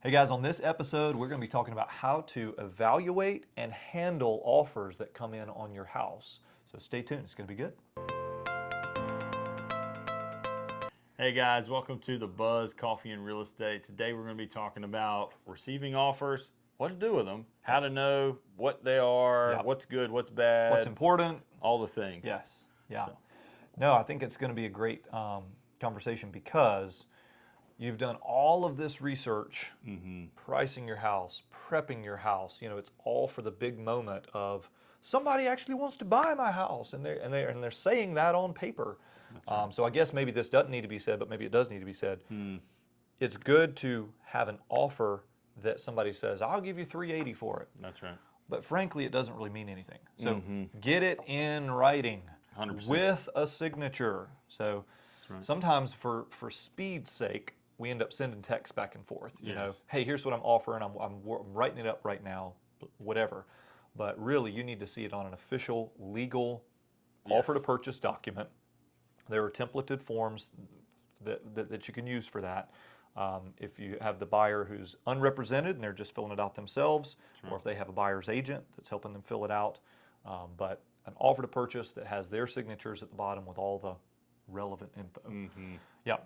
Hey guys, on this episode, we're going to be talking about how to evaluate and handle offers that come in on your house. So stay tuned, it's going to be good. Hey guys, welcome to the Buzz Coffee and Real Estate. Today we're going to be talking about receiving offers, what to do with them, how to know what they are, Yep. what's good, what's bad, What's important? all the things. Yes. Yeah. So. No, I think it's going to be a great conversation because you've done all of this research, pricing your house, prepping your house. You know, it's all for the big moment of somebody actually wants to buy my house, and they're saying that on paper. Right. So I guess maybe this doesn't need to be said, but maybe it does need to be said. It's good to have an offer that somebody says, "I'll give you $380 for it." That's right. But frankly, it doesn't really mean anything. So get it in writing 100%. with a signature. So right. sometimes for speed's sake, we end up sending texts back and forth. You know, Yes. hey, here's what I'm offering. I'm writing it up right now, whatever. But really, you need to see it on an official, legal offer to purchase document. There are templated forms that you can use for that. If you have the buyer who's unrepresented and they're just filling it out themselves, or if they have a buyer's agent that's helping them fill it out. But an offer to purchase that has their signatures at the bottom with all the relevant info. Yeah.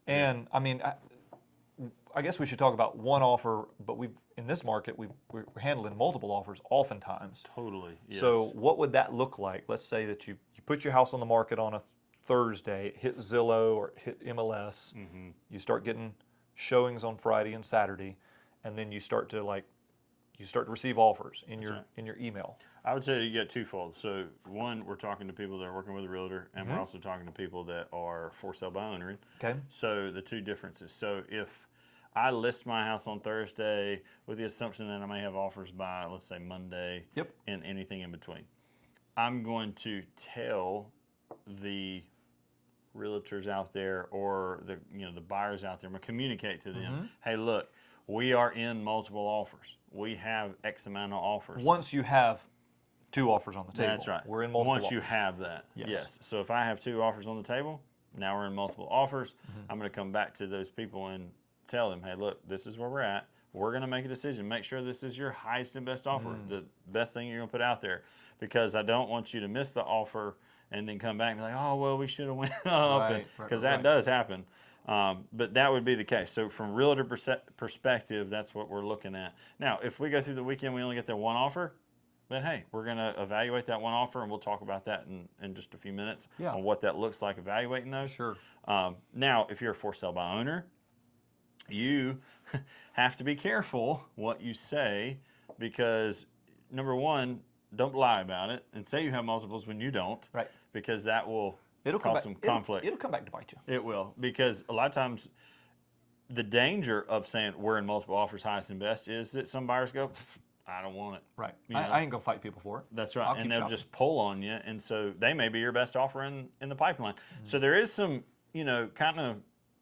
And I mean, I guess we should talk about one offer, but in this market, we're handling multiple offers oftentimes. Totally. Yes. So what would that look like? Let's say that you put your house on the market on a Thursday, it hit Zillow or it hit MLS. You start getting showings on Friday and Saturday, and then you start to receive offers in your email. I would say you get twofold. So one, we're talking to people that are working with a realtor, and we're also talking to people that are for sale by owner. Okay. So the two differences. So if I list my house on Thursday with the assumption that I may have offers by, let's say, Monday, and anything in between, I'm going to tell the realtors out there or the buyers out there, I'm going to communicate to them, hey, look, we are in multiple offers. We have X amount of offers. Once you have two offers on the table. That's right. We're in multiple Once offers. you have that. Yes. So if I have two offers on the table, now we're in multiple offers. I'm going to come back to those people and tell them, hey, look, this is where we're at. We're going to make a decision. Make sure this is your highest and best offer, the best thing you're going to put out there, because I don't want you to miss the offer and then come back and be like, oh, well, we should have went up, because that does happen. But that would be the case. So from realtor perspective, that's what we're looking at. Now, if we go through the weekend, we only get that one offer, then hey, we're going to evaluate that one offer, and we'll talk about that in just a few minutes on what that looks like evaluating those. Sure. Now, if you're a for sale by owner, you have to be careful what you say, because number one, don't lie about it and say you have multiples when you don't, Right. because that will cause some conflict. It'll come back to bite you. It will, because a lot of times the danger of saying we're in multiple offers, highest and best, is that some buyers go, I don't want it. Right. You know? I ain't gonna fight people for it. That's right. I'll And keep they'll shopping. just pull on you, and so they may be your best offer in the pipeline. So there is some, kind of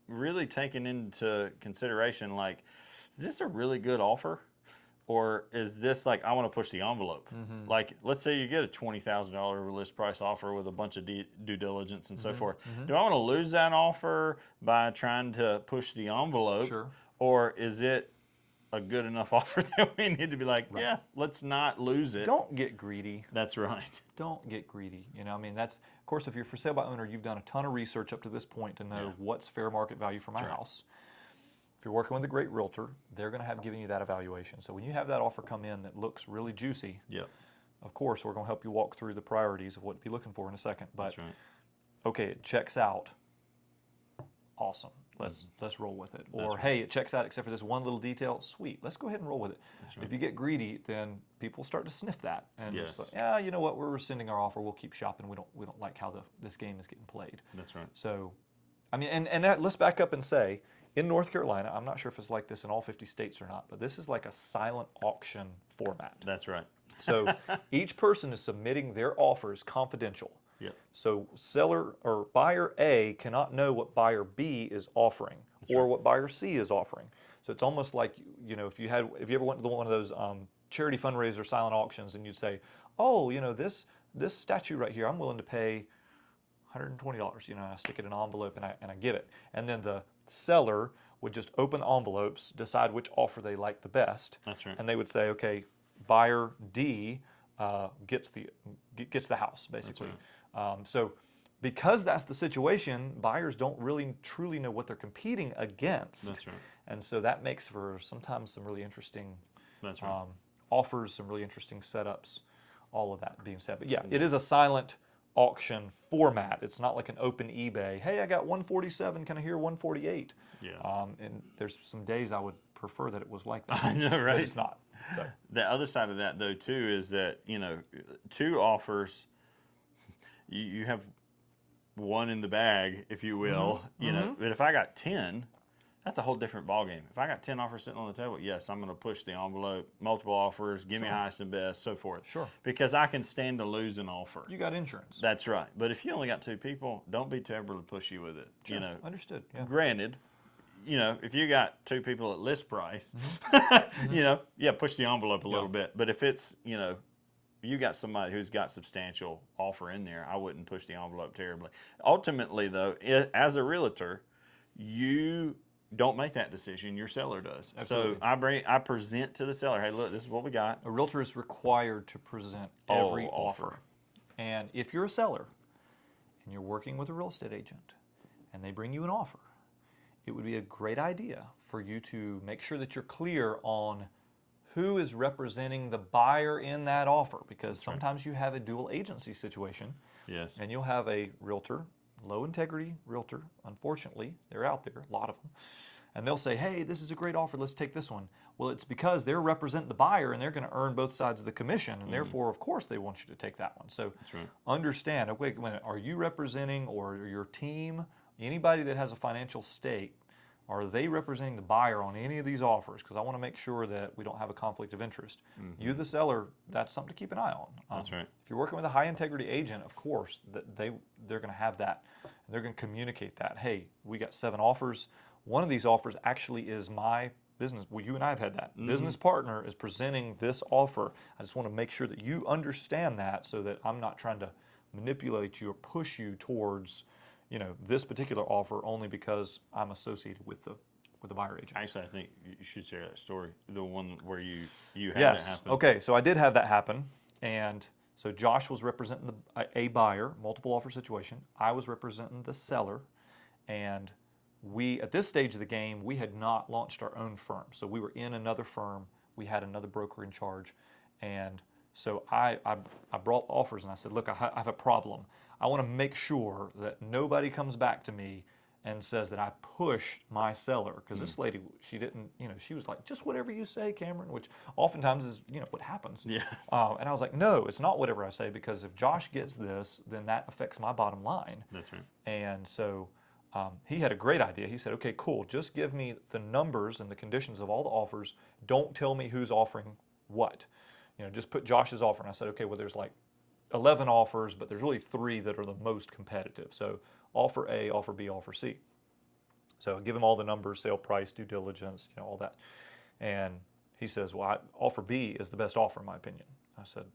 really taking into consideration, like, is this a really good offer? Or is this like, I want to push the envelope? Like, let's say you get a $20,000 list price offer with a bunch of due diligence and so forth. Do I want to lose that offer by trying to push the envelope? Sure. Or is it a good enough offer that we need to be like, yeah, let's not lose it? Don't get greedy. That's right. Don't get greedy. I mean, that's, of course, if you're for sale by owner, you've done a ton of research up to this point to know what's fair market value for my house. If you're working with a great realtor, they're going to have given you that evaluation. So when you have that offer come in that looks really juicy, of course, we're going to help you walk through the priorities of what to be looking for in a second. But That's right. Okay, it checks out. Awesome. Let's roll with it. Or hey, it checks out except for this one little detail. Sweet. Let's go ahead and roll with it. Right. If you get greedy, then people start to sniff that and just like, yeah, you know what? We're rescinding our offer. We'll keep shopping. We don't like how this game is getting played. That's right. So, I mean, and that, let's back up and say, in North Carolina, I'm not sure if it's like this in all 50 states or not, but this is like a silent auction format. That's right. So each person is submitting their offers confidential. Yep. So seller or buyer A cannot know what buyer B is offering or what buyer C is offering. So it's almost like, if you ever went to one of those charity fundraiser silent auctions, and you'd say, oh, this statue right here, I'm willing to pay $120. I stick it in an envelope and I give it. And then the seller would just open envelopes, decide which offer they like the best. That's right. And they would say, okay, buyer D gets the house, basically. So because that's the situation, buyers don't really truly know what they're competing against. That's right. And so that makes for sometimes some really interesting That's right. offers, some really interesting setups, all of that being said. But yeah, it is a silent auction format. It's not like an open eBay. Hey, I got 147, can I hear 148? Yeah. And there's some days I would prefer that it was like that. I know, right? But it's not. So. The other side of that, though, too, is that, you know, 2 offers, you have one in the bag, if you will, you know. But if I got 10, that's a whole different ballgame. If I got 10 offers sitting on the table, yes, I'm going to push the envelope, multiple offers, give me highest and best, so forth. Sure. Because I can stand to lose an offer. You got insurance. That's right. But if you only got 2 people, don't be terribly pushy with it. Sure. You know, Understood. Yeah. granted, you know, if you got 2 people at list price, you know, yeah, push the envelope a little bit. But if it's, you know, you got somebody who's got substantial offer in there, I wouldn't push the envelope terribly. Ultimately, though, as a realtor, you don't make that decision. Your seller does. Absolutely. So I present to the seller, hey, look, this is what we got. A realtor is required to present every offer. And if you're a seller and you're working with a real estate agent and they bring you an offer, it would be a great idea for you to make sure that you're clear on who is representing the buyer in that offer, because sometimes you have a dual agency situation. Yes. And you'll have a realtor, low integrity realtor, unfortunately, they're out there, a lot of them, and they'll say, hey, this is a great offer, let's take this one. Well, it's because they're representing the buyer and they're going to earn both sides of the commission, and therefore, of course, they want you to take that one. So understand, okay, wait a minute, are you representing, or your team, anybody that has a financial stake, are they representing the buyer on any of these offers? Because I want to make sure that we don't have a conflict of interest. You, the seller, that's something to keep an eye on. That's right. If you're working with a high integrity agent, of course, they're going to have that. And they're going to communicate that. Hey, we got 7 offers. One of these offers actually is my business. Well, you and I have had that. Business partner is presenting this offer. I just want to make sure that you understand that, so that I'm not trying to manipulate you or push you towards, you know, this particular offer only because I'm associated with the buyer agent. Actually, I think you should share that story, the one where you had Yes. that happen. Okay, so I did have that happen, and so Josh was representing a buyer, multiple offer situation. I was representing the seller, and we, at this stage of the game, we had not launched our own firm. So we were in another firm. We had another broker in charge, and so I brought offers, and I said, look, I have a problem. I want to make sure that nobody comes back to me and says that I pushed my seller, because this lady, she didn't, you know, she was like, just whatever you say, Cameron, which oftentimes is, you know, what happens. Yes. And I was like, no, it's not whatever I say, because if Josh gets this, then that affects my bottom line. That's right. And so he had a great idea. He said, okay, cool, just give me the numbers and the conditions of all the offers. Don't tell me who's offering what. You know, just put Josh's offer. And I said, okay, well, there's like 11 offers, but there's really 3 that are the most competitive. So offer A, offer B, offer C. So I give him all the numbers, sale price, due diligence, you know, all that. And he says, well, offer B is the best offer in my opinion. I said,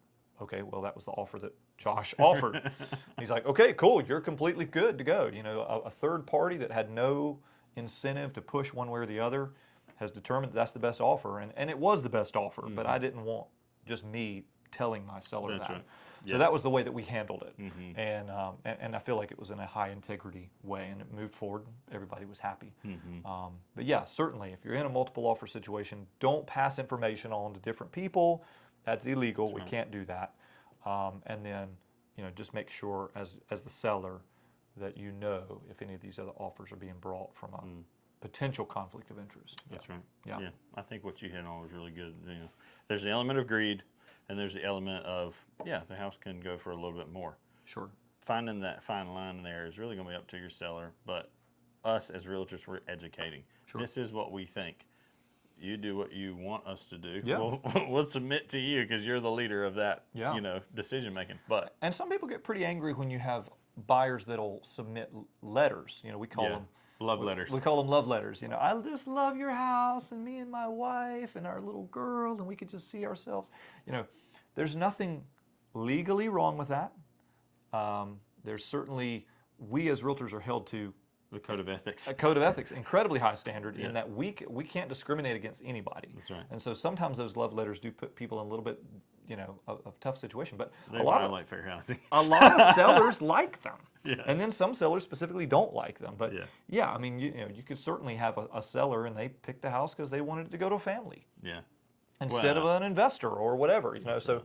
okay, well, that was the offer that Josh offered. He's like, okay, cool, you're completely good to go. You know, a third party that had no incentive to push one way or the other has determined that that's the best offer. And it was the best offer, but I didn't want just me telling my seller That's that. right. So that was the way that we handled it, and I feel like it was in a high integrity way, and it moved forward. Everybody was happy. But yeah, certainly, if you're in a multiple offer situation, don't pass information on to different people. That's illegal. We can't do that. And then, you know, just make sure as the seller that you know if any of these other offers are being brought from a potential conflict of interest. That's right. Yeah. Yeah. I think what you hit on was really good. You know, there's the element of greed, and there's the element of, yeah, the house can go for a little bit more. Sure. Finding that fine line there is really going to be up to your seller, but us as realtors, we're educating. Sure. This is what we think. You do what you want us to do. Yeah. We'll submit to you because you're the leader of that, Yeah. you know, decision making. But And some people get pretty angry when you have buyers that'll submit letters. You know, we call them love letters. We call them love letters. You know, I just love your house, and me and my wife and our little girl, and we could just see ourselves. You know, there's nothing legally wrong with that. There's certainly, we as realtors are held to The code of ethics. A code of ethics, incredibly high standard in that we can't discriminate against anybody. That's right. And so sometimes those love letters do put people in a little bit, of tough situation. But They violate fair housing. a lot of sellers like them. Yeah. And then some sellers specifically don't like them. But Yeah. I mean, you could certainly have a seller and they picked the house because they wanted it to go to a family Yeah. instead of an investor or whatever. So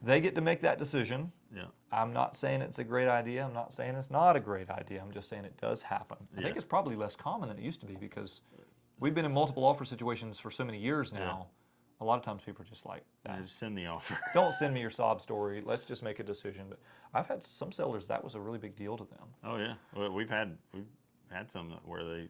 they get to make that decision. Yeah. I'm not saying it's a great idea. I'm not saying it's not a great idea. I'm just saying it does happen. I think it's probably less common than it used to be because we've been in multiple offer situations for so many years now. A lot of times people are just like, Just send the offer. don't send me your sob story. Let's just make a decision. But I've had some sellers, that was a really big deal to them. Oh yeah. Well, we've had some where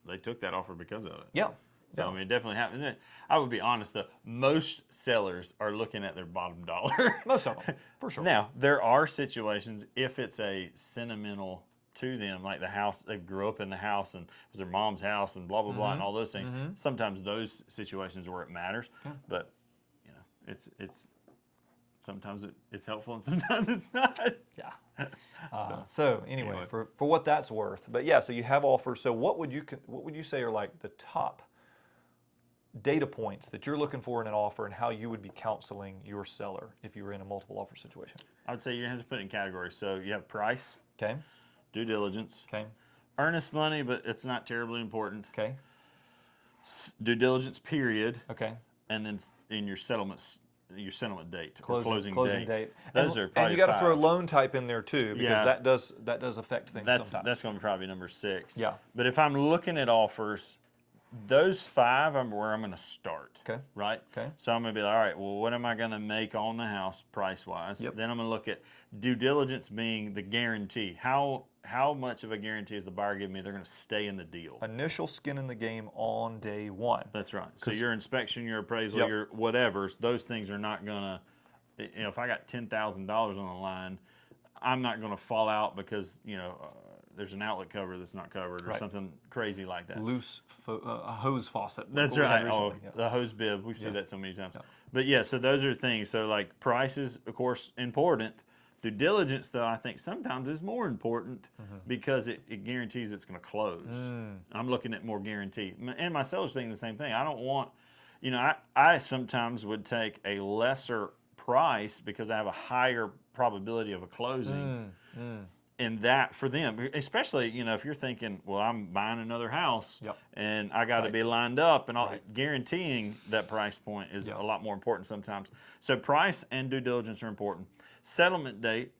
they took that offer because of it. Yeah. So I mean, it definitely happens. I would be honest though, most sellers are looking at their bottom dollar. Most of them, for sure. Now, there are situations if it's a sentimental to them, like the house, they grew up in the house and it was their mom's house and blah, blah, blah, and all those things. Sometimes those situations where it matters, but it's sometimes it's helpful and sometimes it's not. Yeah. So anyway, for what that's worth. But yeah, so you have offers. So what would you say are like the top data points that you're looking for in an offer and how you would be counseling your seller if you were in a multiple offer situation? I would say you have to put it in categories. So you have price, Okay. due diligence, Okay. earnest money, but it's not terribly important. Okay. Due diligence period, Okay. and then in your settlement date or Closing date. Those are probably and you got to throw a 5. loan type in there too because Yeah. that does affect things That's sometimes. going to be probably number 6. Yeah. But if I'm looking at offers, those 5 are where I'm going to start. Okay. Right. Okay. So I'm going to be like, all right, well, what am I going to make on the house price wise? Yep. Then I'm going to look at due diligence being the guarantee. How much of a guarantee is the buyer giving me they're going to stay in the deal? Initial skin in the game on day one. That's right. So your inspection, your appraisal, Yep. your whatevers, those things are not going to, if I got $10,000 on the line, I'm not going to fall out because, there's an outlet cover that's not covered or Right. something crazy like that. Loose a hose faucet. That's what we had right. Oh, recently. Yeah. the hose bib. We've seen Yes. that so many times. Yeah. But yeah, so those are things. So like price is, of course, important. Due diligence, though, I think sometimes is more important because it guarantees it's going to close. I'm looking at more guarantee. And my seller's thinking the same thing. I don't want, I sometimes would take a lesser price because I have a higher probability of a closing. And that for them, especially, if you're thinking, well, I'm buying another house Yep. and I got to be lined up and all, guaranteeing that price point is Yep. a lot more important sometimes. So price and due diligence are important. Settlement date,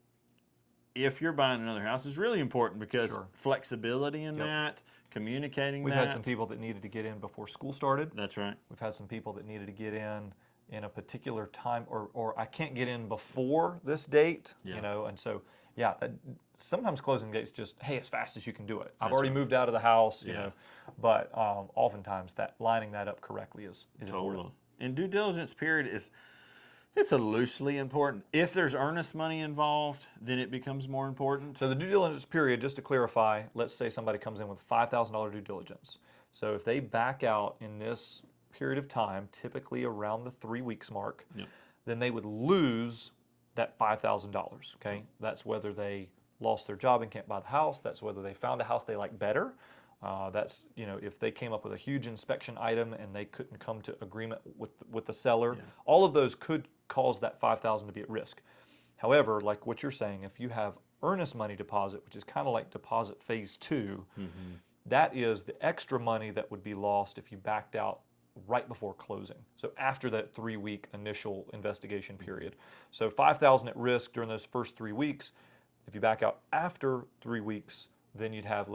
if you're buying another house, is really important because Sure. flexibility in that, communicating We've that. had some people that needed to get in before school started. That's right. We've had some people that needed to get in a particular time, or I can't get in before this date, Yeah. and so sometimes closing dates just, hey, as fast as you can do it. I've That's already right. moved out of the house, Yeah. but oftentimes that lining that up correctly is important. Totally. And due diligence period it's a loosely important. If there's earnest money involved, then it becomes more important. So the due diligence period, just to clarify, let's say somebody comes in with $5,000 due diligence. So if they back out in this period of time, typically around the 3 weeks mark, Yep. then they would lose that $5,000, okay? That's whether they lost their job and can't buy the house. That's whether they found a house they like better. That's, if they came up with a huge inspection item and they couldn't come to agreement with the seller. All of those could cause that $5,000 to be at risk. However, like what you're saying, if you have earnest money deposit, which is kind of like deposit phase 2, that is the extra money that would be lost if you backed out right before closing. So after that 3-week initial investigation period. So $5,000 at risk during those first 3 weeks. If you back out after 3 weeks, then you'd have,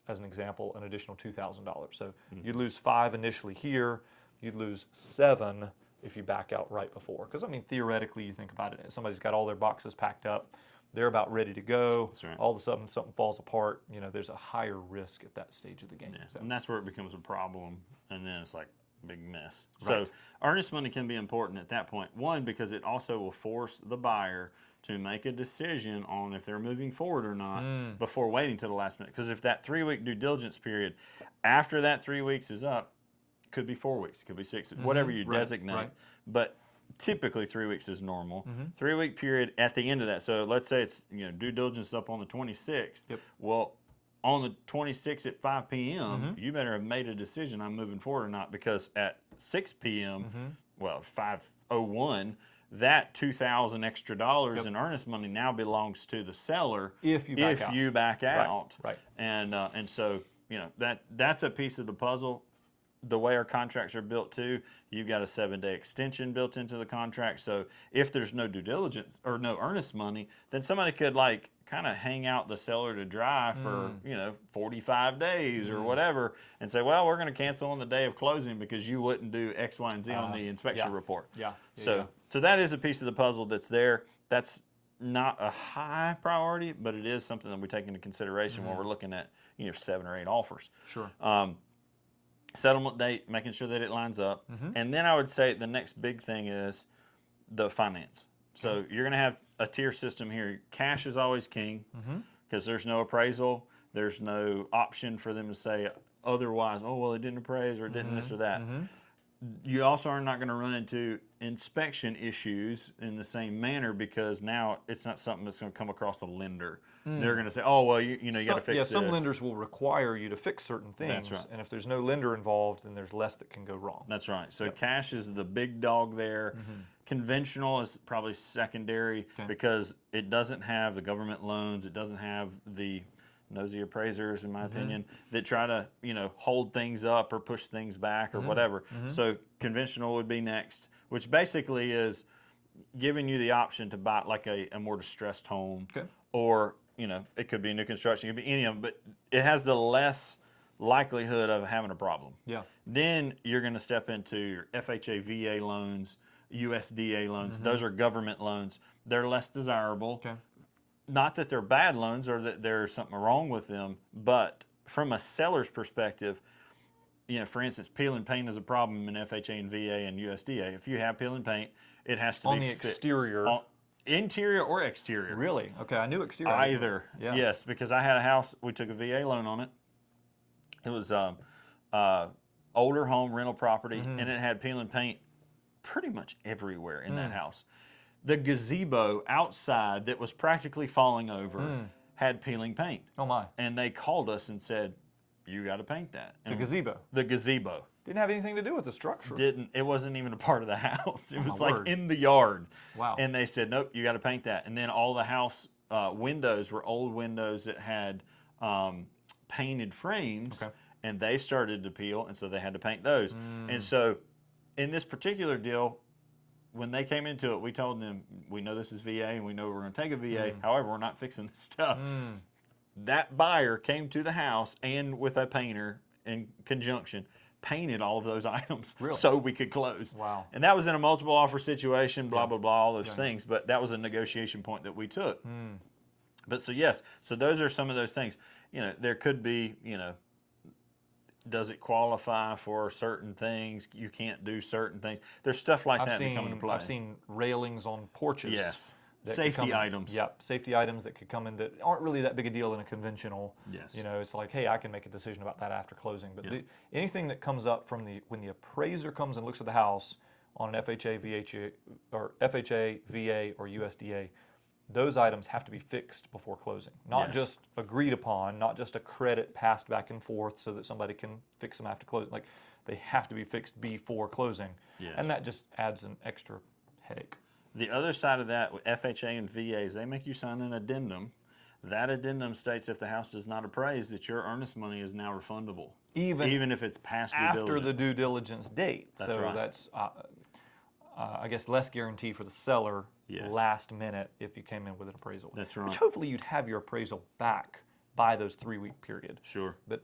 as an example, an additional $2,000. So you'd lose 5 initially here. You'd lose 7 if you back out right before. Because, theoretically, you think about it. Somebody's got all their boxes packed up. They're about ready to go. That's right. All of a sudden, something falls apart. There's a higher risk at that stage of the game. Yeah. So, And that's where it becomes a problem, and then it's like a big mess. Right. So earnest money can be important at that point. One, because it also will force the buyer to make a decision on if they're moving forward or not before waiting till the last minute. Because if that 3-week due diligence period, after that 3 weeks is up, could be 4 weeks, could be 6, whatever you designate. right. But typically 3 weeks is normal. 3-week period at the end of that. So let's say it's due diligence up on the 26th. Yep. Well, on the 26th at 5 p.m., you better have made a decision I'm moving forward or not, because at 6 p.m., well, 5:01, that $2,000 extra in earnest money now belongs to the seller if you back out. Right. And so, you know, that's a piece of the puzzle. The way our contracts are built too, you've got a 7-day extension built into the contract. So if there's no due diligence or no earnest money, then somebody could like kind of hang out the seller to dry for 45 days or whatever, and say, well, we're going to cancel on the day of closing because you wouldn't do X, Y, and Z on the inspection report. So that is a piece of the puzzle that's there. That's not a high priority, but it is something that we take into consideration when we're looking at 7 or 8 offers. Sure. Settlement date, making sure that it lines up. And then I would say the next big thing is the finance. So you're going to have a tier system here. Cash is always king because there's no appraisal. There's no option for them to say otherwise, oh, well, it didn't appraise or it didn't this or that. You also are not going to run into inspection issues in the same manner, because now it's not something that's going to come across the lender. They're going to say, oh, well, you got to fix this. Some lenders will require you to fix certain things. That's right. And if there's no lender involved, then there's less that can go wrong. That's right. So cash is the big dog there. Conventional is probably secondary because it doesn't have the government loans. It doesn't have the nosy appraisers, in my opinion, that try to hold things up or push things back or whatever. So conventional would be next, which basically is giving you the option to buy like a more distressed home, or it could be new construction, it could be any of them, but it has the less likelihood of having a problem. Then you're going to step into your FHA, VA loans, USDA loans. Those are government loans. They're less desirable. Not that they're bad loans or that there's something wrong with them, but from a seller's perspective, for instance, peel and paint is a problem in FHA and VA and USDA. If you have peel and paint, it has to on be the exterior. Interior or exterior. Really? Okay, I knew exterior. Either. Yes, because I had a house, we took a VA loan on it. It was older home rental property, and it had peel and paint pretty much everywhere in that house. The gazebo outside that was practically falling over had peeling paint. Oh my. And they called us and said, you got to paint that. The gazebo? The gazebo. Didn't have anything to do with the structure. It wasn't even a part of the house. It was like word. in the yard. Wow. And they said, nope, you got to paint that. And then all the house windows were old windows that had painted frames, and they started to peel, and so they had to paint those. And so in this particular deal, when they came into it, we told them, we know this is VA and we know we're going to take a VA. However, we're not fixing this stuff. That buyer came to the house and with a painter in conjunction, painted all of those items so we could close. Wow. And that was in a multiple offer situation, blah, blah, blah, all those things. But that was a negotiation point that we took. But so, yes, so those are some of those things. There could be, does it qualify for certain things? You can't do certain things. There's stuff like that that come into play. I've seen railings on porches. Yes. Safety items. Yep, safety items that could come in that aren't really that big a deal in a conventional. Yes. It's like, hey, I can make a decision about that after closing. But anything that comes up from when the appraiser comes and looks at the house on an FHA, VA, or USDA, those items have to be fixed before closing. Not just agreed upon, not just a credit passed back and forth so that somebody can fix them after closing. Like, they have to be fixed before closing. And that just adds an extra headache. The other side of that, with FHA and VAs, they make you sign an addendum. That addendum states if the house does not appraise, that your earnest money is now refundable. Even if it's past due diligence. After the due diligence date. That's so right. That's, I guess, less guarantee for the seller last minute if you came in with an appraisal. That's right. Which hopefully you'd have your appraisal back by those 3-week period. Sure. But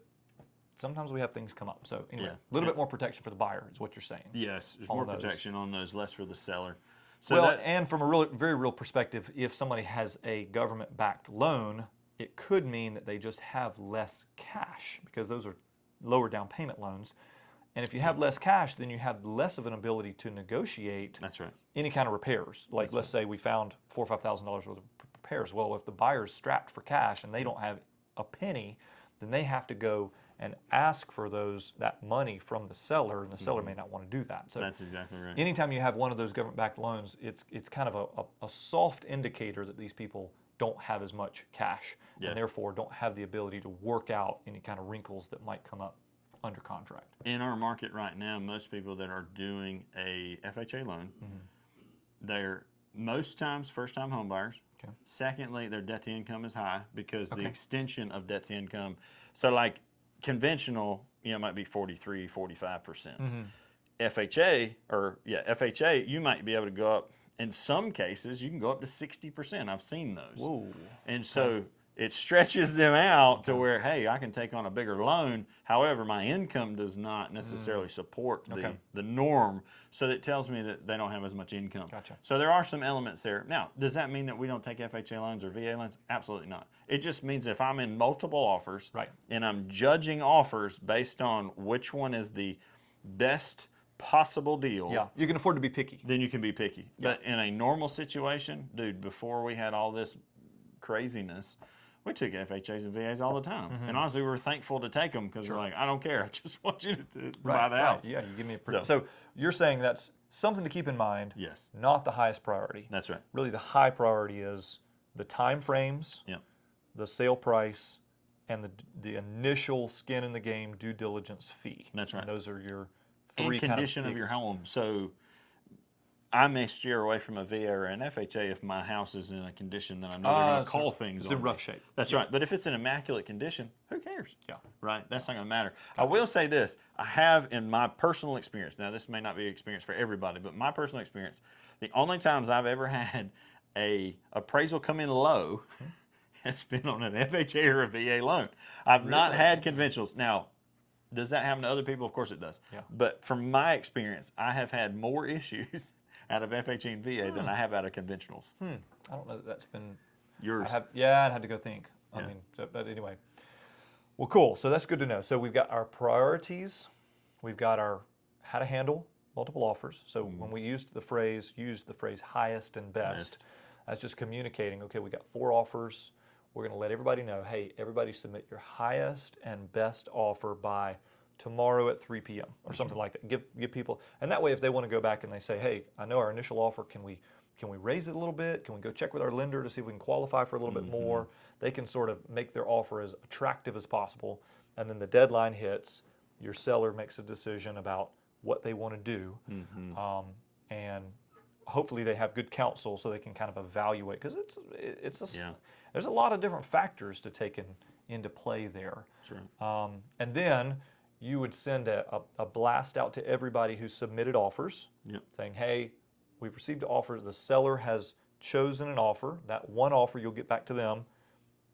sometimes we have things come up. So anyway, a little bit more protection for the buyer is what you're saying. Yes, there's more protection on those, less for the seller. So and from a very real perspective, if somebody has a government-backed loan, it could mean that they just have less cash because those are lower down payment loans. And if you have less cash, then you have less of an ability to negotiate any kind of repairs. Like, let's say we found $4,000 or $5,000 worth of repairs. Well, if the buyer's strapped for cash and they don't have a penny, then they have to go and ask for that money from the seller, and the seller may not want to do that. So that's exactly right. Anytime you have one of those government-backed loans, it's kind of a soft indicator that these people don't have as much cash Yeah. and therefore don't have the ability to work out any kind of wrinkles that might come up under contract. In our market right now, most people that are doing a FHA loan, they're most times first-time home buyers. Okay. Secondly, their debt to income is high because the extension of debt to income. So like conventional, might be 43, 45%. FHA, you might be able to go up. In some cases, you can go up to 60%. I've seen those. Whoa. And so it stretches them out to where, hey, I can take on a bigger loan. However, my income does not necessarily support the norm. So that tells me that they don't have as much income. Gotcha. So there are some elements there. Now, does that mean that we don't take FHA loans or VA loans? Absolutely not. It just means if I'm in multiple offers and I'm judging offers based on which one is the best possible deal. Yeah, you can afford to be picky. Then you can be picky. Yeah. But in a normal situation, dude, before we had all this craziness, we took FHAs and VAs all the time. And honestly, we were thankful to take them because we're like, I don't care. I just want you to buy the house. Yeah, you give me a so you're saying that's something to keep in mind. Yes. Not the highest priority. That's right. Really, the high priority is the time frames, the sale price, and the initial skin in the game due diligence fee. That's right. And those are your And three condition of your home. So I may steer away from a VA or an FHA if my house is in a condition that I know they're going to call things It's on in me. rough shape. That's right. But if it's in immaculate condition, who cares? Yeah. Right? That's not going to matter. I will say this. I have, in my personal experience, now this may not be an experience for everybody, but my personal experience, the only times I've ever had a appraisal come in low has been on an FHA or a VA loan. I've not had conventionals. Now, does that happen to other people? Of course it does. Yeah. But from my experience, I have had more issues out of FHA and VA than I have out of conventionals. I don't know that that's been Yours. I'd have to go think. I mean, but anyway. Well, cool. So that's good to know. So we've got our priorities. We've got our how to handle multiple offers. So when we use the phrase highest and best, that's just communicating, okay, we got 4 offers. We're going to let everybody know, hey, everybody submit your highest and best offer by tomorrow at 3 p.m. or something like that. Give people, and that way if they want to go back and they say, hey, I know our initial offer, can we raise it a little bit? Can we go check with our lender to see if we can qualify for a little bit more? They can sort of make their offer as attractive as possible, and then the deadline hits, your seller makes a decision about what they want to do, and hopefully they have good counsel so they can kind of evaluate, because there's a lot of different factors to take into play there. Sure. And then you would send a blast out to everybody who submitted offers, saying, hey, we've received an offer. The seller has chosen an offer. That one offer, you'll get back to them.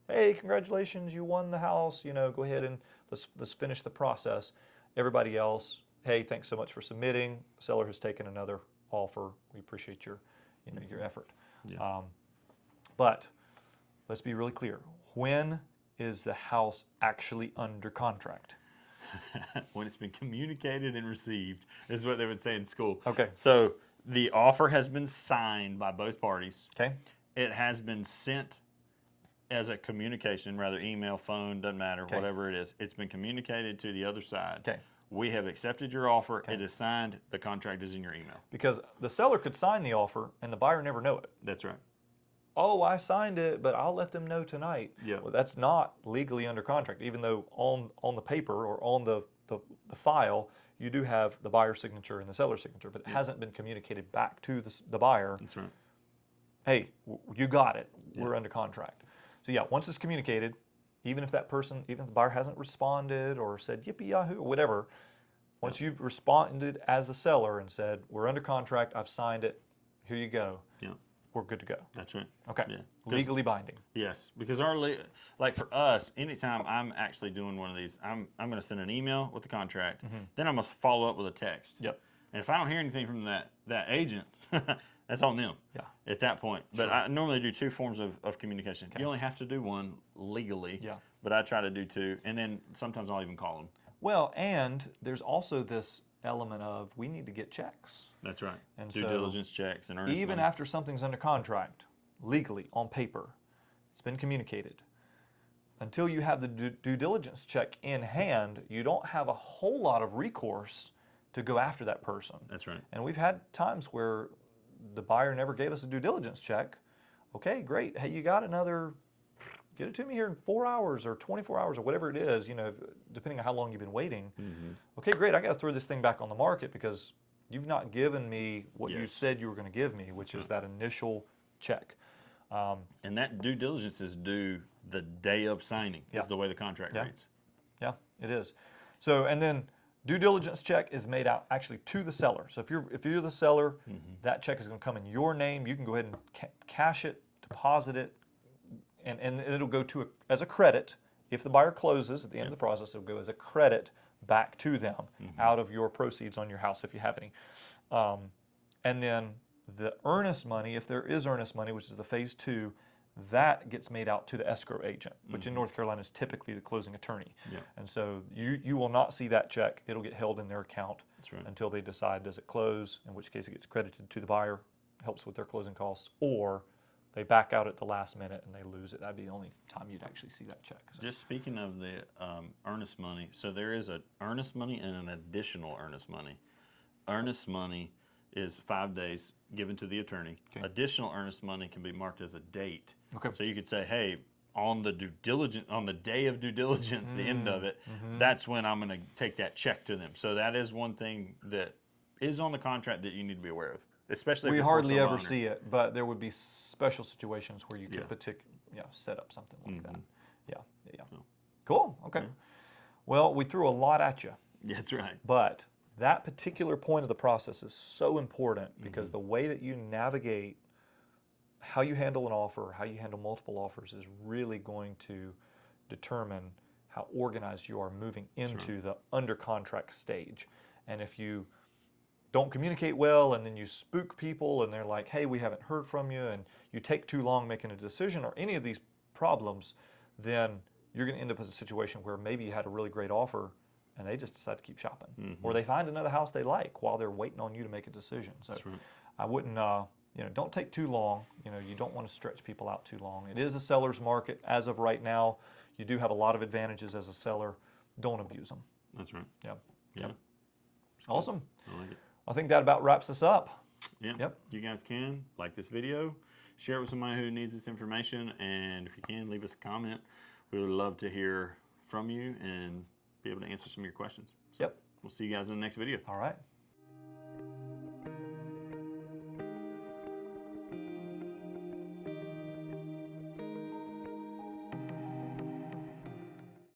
Hey, congratulations, you won the house. Go ahead and let's finish the process. Everybody else, hey, thanks so much for submitting. The seller has taken another offer. We appreciate your effort. Yeah. But let's be really clear. When is the house actually under contract? When it's been communicated and received is what they would say in school. Okay. So the offer has been signed by both parties. Okay. It has been sent as a communication, rather email, phone, doesn't matter, whatever it is. It's been communicated to the other side. Okay. We have accepted your offer. It is signed. The contract is in your email. Because the seller could sign the offer and the buyer never know it. That's right. Oh, I signed it, but I'll let them know tonight. Yeah. Well, that's not legally under contract, even though on the paper or on the file, you do have the buyer's signature and the seller's signature, but it hasn't been communicated back to the buyer. That's right. Hey, you got it. We're under contract. So yeah, once it's communicated, even if the buyer hasn't responded or said yippee yahoo or whatever, once you've responded as the seller and said, we're under contract, I've signed it, here you go. Yeah. We're good to go. That's right. Okay. Yeah. Legally binding. Yes, because like for us, anytime I'm actually doing one of these, I'm going to send an email with the contract. Then I must follow up with a text. Yep. And if I don't hear anything from that agent, that's on them. Yeah. At that point. But I normally do 2 forms of communication. You only have to do one legally. Yeah. But I try to do 2, and then sometimes I'll even call them. Well, and there's also this element of we need to get checks. That's right. And Due so diligence checks and earnest even money. after something's under contract, legally, on paper, it's been communicated. Until you have the due diligence check in hand, you don't have a whole lot of recourse to go after that person. That's right. And we've had times where the buyer never gave us a due diligence check, Okay, great. Hey, you got another, get it to me here in 4 hours or 24 hours or whatever it is, depending on how long you've been waiting. Okay, great. I got to throw this thing back on the market because you've not given me what you said you were going to give me, which is that initial check. And that due diligence is due the day of signing, is the way the contract reads. Yeah, it is. So, and then due diligence check is made out actually to the seller. So if you're the seller, that check is going to come in your name. You can go ahead and cash it, deposit it, and it'll go as a credit. If the buyer closes at the end of the process, it'll go as a credit back to them out of your proceeds on your house if you have any. And then the earnest money, if there is earnest money, which is the phase 2, that gets made out to the escrow agent, which in North Carolina is typically the closing attorney. And so you will not see that check. It'll get held in their account until they decide, does it close, in which case it gets credited to the buyer, helps with their closing costs, or they back out at the last minute and they lose it. That'd be the only time you'd actually see that check. So. Just speaking of the earnest money, so there is an earnest money and an additional earnest money. Earnest money is 5 days given to the attorney. Additional earnest money can be marked as a date. So you could say, hey, on the day of due diligence, the end of it, that's when I'm going to take that check to them. So that is one thing that is on the contract that you need to be aware of. Especially if we hardly ever see it, but there would be special situations where you could set up something like that. Yeah. Cool. Okay. Well, we threw a lot at you. Yeah, that's right. But that particular point of the process is so important because the way that you navigate how you handle an offer, how you handle multiple offers is really going to determine how organized you are moving into the under contract stage. And if you don't communicate well and then you spook people and they're like, hey, we haven't heard from you, and you take too long making a decision or any of these problems, then you're going to end up in a situation where maybe you had a really great offer and they just decide to keep shopping. Or they find another house they like while they're waiting on you to make a decision. So I wouldn't, don't take too long. You don't want to stretch people out too long. It is a seller's market as of right now. You do have a lot of advantages as a seller. Don't abuse them. That's right. Yeah. Awesome. I like it. I think that about wraps us up. Yep. You guys can like this video, share it with somebody who needs this information, and if you can, leave us a comment. We would love to hear from you and be able to answer some of your questions. So we'll see you guys in the next video. All right.